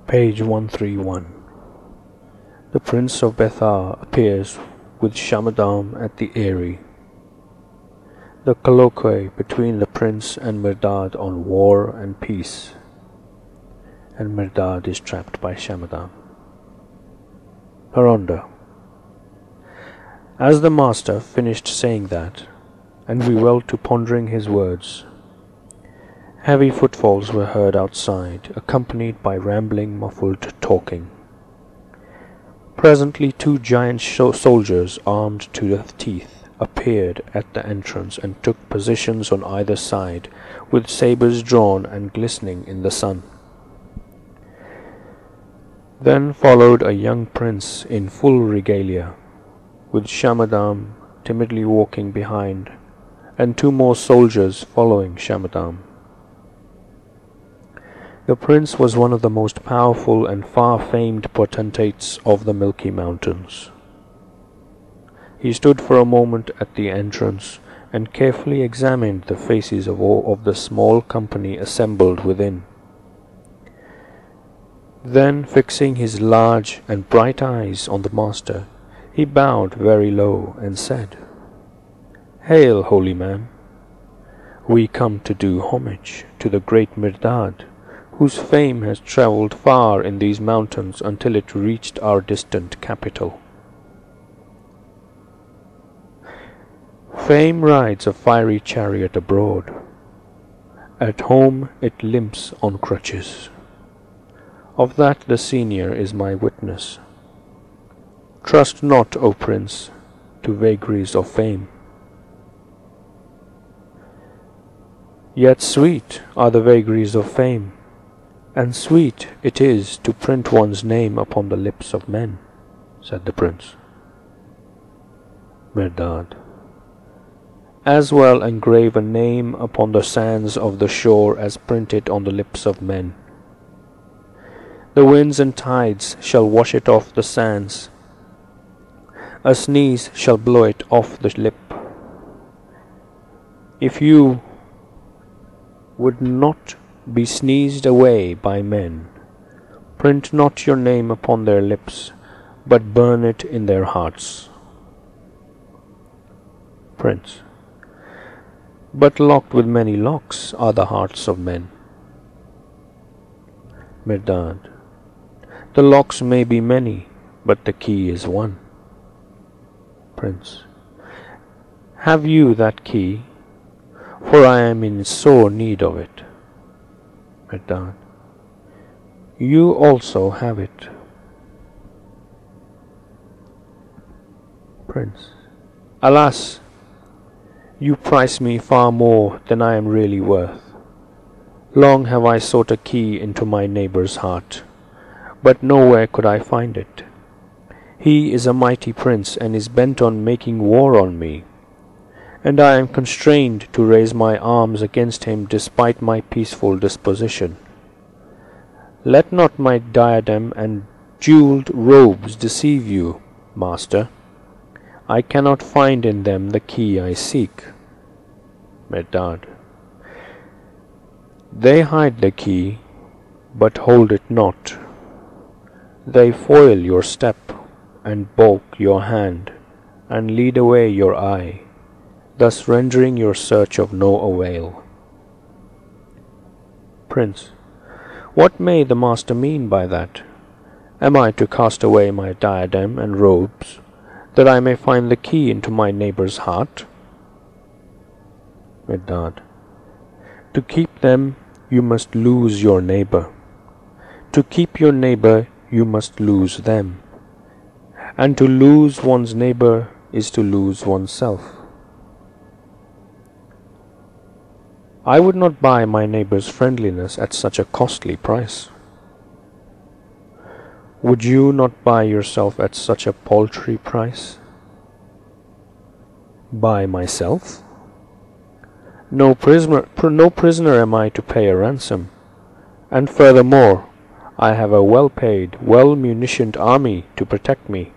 Page 131. The Prince of Bethar appears with Shamadam at the Eyrie. The colloquy between the Prince and Mirdad on war and peace, and Mirdad is trapped by Shamadam. Haronda. As the master finished saying that, and we fell to pondering his words, heavy footfalls were heard outside, accompanied by rambling, muffled talking. Presently 2 giant soldiers, armed to the teeth, appeared at the entrance and took positions on either side, with sabres drawn and glistening in the sun. Then followed a young prince in full regalia, with Shamadam timidly walking behind, and 2 more soldiers following Shamadam. The prince was one of the most powerful and far-famed potentates of the Milky Mountains. He stood for a moment at the entrance and carefully examined the faces of all of the small company assembled within. Then, fixing his large and bright eyes on the master, he bowed very low and said, "Hail, holy man! We come to do homage to the great Mirdad, whose fame has travelled far in these mountains until it reached our distant capital. Fame rides a fiery chariot abroad. At home it limps on crutches. Of that the senior is my witness. Trust not, O Prince, to vagaries of fame. Yet sweet are the vagaries of fame, and sweet it is to print one's name upon the lips of men," said the prince. Mirdad. As well engrave a name upon the sands of the shore as print it on the lips of men. The winds and tides shall wash it off the sands. A sneeze shall blow it off the lip. If you would not be sneezed away by men, print not your name upon their lips, but burn it in their hearts. Prince. But locked with many locks are the hearts of men. Mirdad. The locks may be many, but the key is one. Prince. Have you that key? For I am in sore need of it. Mirdad. You also have it. Prince. Alas! You price me far more than I am really worth. Long have I sought a key into my neighbor's heart, but nowhere could I find it. He is a mighty prince and is bent on making war on me, and I am constrained to raise my arms against him despite my peaceful disposition. Let not my diadem and jeweled robes deceive you, master. I cannot find in them the key I seek. Mirdad. They hide the key, but hold it not. They foil your step, and balk your hand, and lead away your eye, thus rendering your search of no avail. Prince. What may the master mean by that? Am I to cast away my diadem and robes, that I may find the key into my neighbor's heart? Mirdad. To keep them, you must lose your neighbor. To keep your neighbor, you must lose them. And to lose one's neighbor is to lose oneself. I would not buy my neighbor's friendliness at such a costly price. Would you not buy yourself at such a paltry price? Buy myself? No prisoner am I to pay a ransom, and furthermore, I have a well-paid, well-munitioned army to protect me.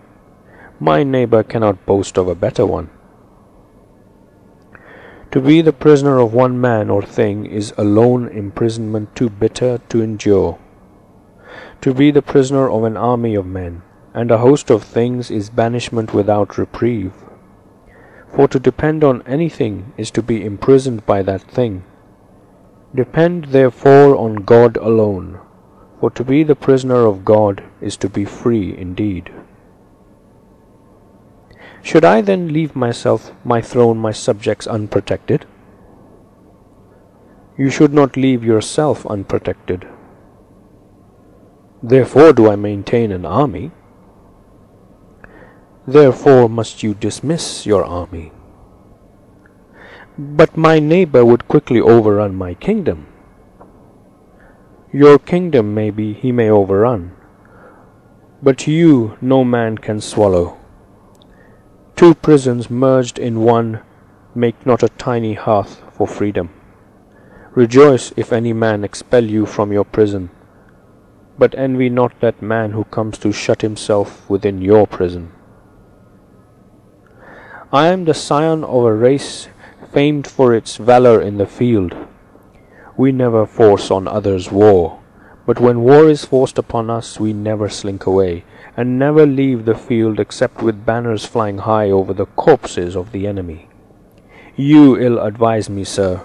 My neighbor cannot boast of a better one. To be the prisoner of one man or thing is alone imprisonment too bitter to endure. To be the prisoner of an army of men, and a host of things, is banishment without reprieve. For to depend on anything is to be imprisoned by that thing. Depend therefore on God alone, for to be the prisoner of God is to be free indeed. Should I then leave myself, my throne, my subjects unprotected? You should not leave yourself unprotected. Therefore do I maintain an army. Therefore must you dismiss your army. But my neighbor would quickly overrun my kingdom. Your kingdom he may overrun, but you no man can swallow. Two prisons merged in one make not a tiny hearth for freedom. Rejoice if any man expel you from your prison, but envy not that man who comes to shut himself within your prison. I am the scion of a race famed for its valor in the field. We never force on others war, but when war is forced upon us, we never slink away, and never leave the field except with banners flying high over the corpses of the enemy. You ill advise me, sir,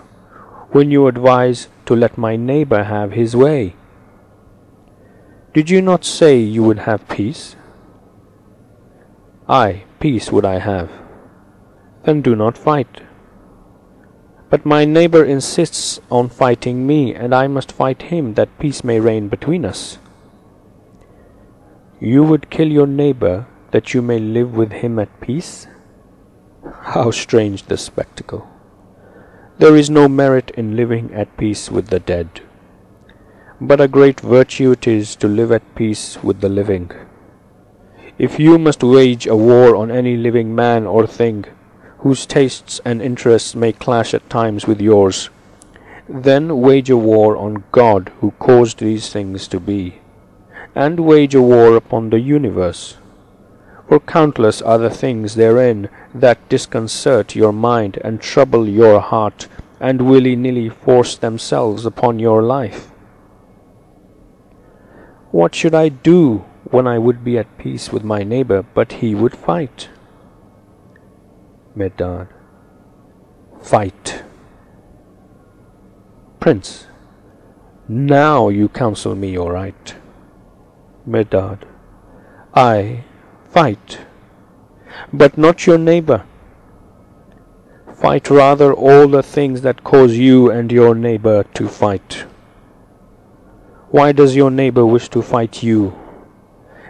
when you advise to let my neighbor have his way. Did you not say you would have peace? Aye, peace would I have. Then do not fight. But my neighbor insists on fighting me, and I must fight him, that peace may reign between us. You would kill your neighbor, that you may live with him at peace? How strange the spectacle! There is no merit in living at peace with the dead, but a great virtue it is to live at peace with the living. If you must wage a war on any living man or thing, whose tastes and interests may clash at times with yours, then wage a war on God who caused these things to be, and wage a war upon the universe. For countless are the things therein that disconcert your mind and trouble your heart, and willy-nilly force themselves upon your life. What should I do when I would be at peace with my neighbor, but he would fight? Mirdad: fight. Prince: now you counsel me aright. Mirdad: aye, fight, but not your neighbor. Fight rather all the things that cause you and your neighbor to fight. Why does your neighbor wish to fight you?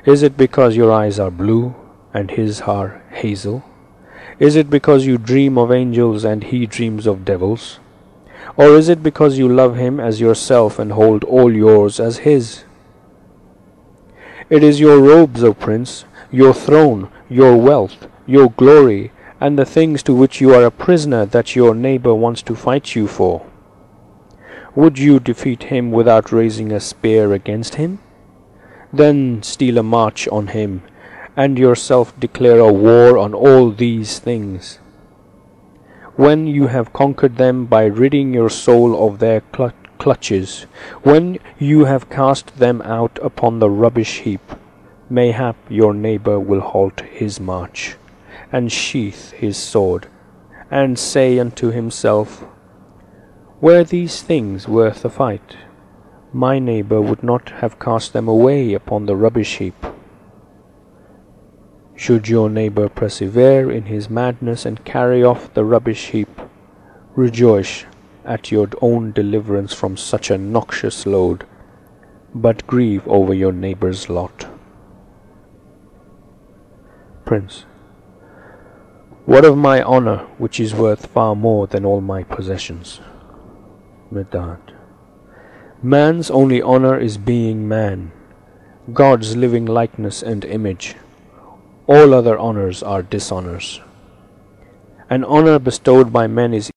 Is it because your eyes are blue and his are hazel? Is it because you dream of angels and he dreams of devils? Or is it because you love him as yourself and hold all yours as his? It is your robes, O Prince, your throne, your wealth, your glory, and the things to which you are a prisoner that your neighbor wants to fight you for. Would you defeat him without raising a spear against him? Then steal a march on him, and yourself declare a war on all these things. When you have conquered them by ridding your soul of their clutches, when you have cast them out upon the rubbish heap, mayhap your neighbor will halt his march, and sheath his sword, and say unto himself, were these things worth a fight? My neighbor would not have cast them away upon the rubbish heap. Should your neighbor persevere in his madness and carry off the rubbish heap, rejoice at your own deliverance from such a noxious load, but grieve over your neighbor's lot. Prince: what of my honor, which is worth far more than all my possessions? Mirdad: man's only honor is being man, God's living likeness and image. All other honors are dishonors. An honor bestowed by men is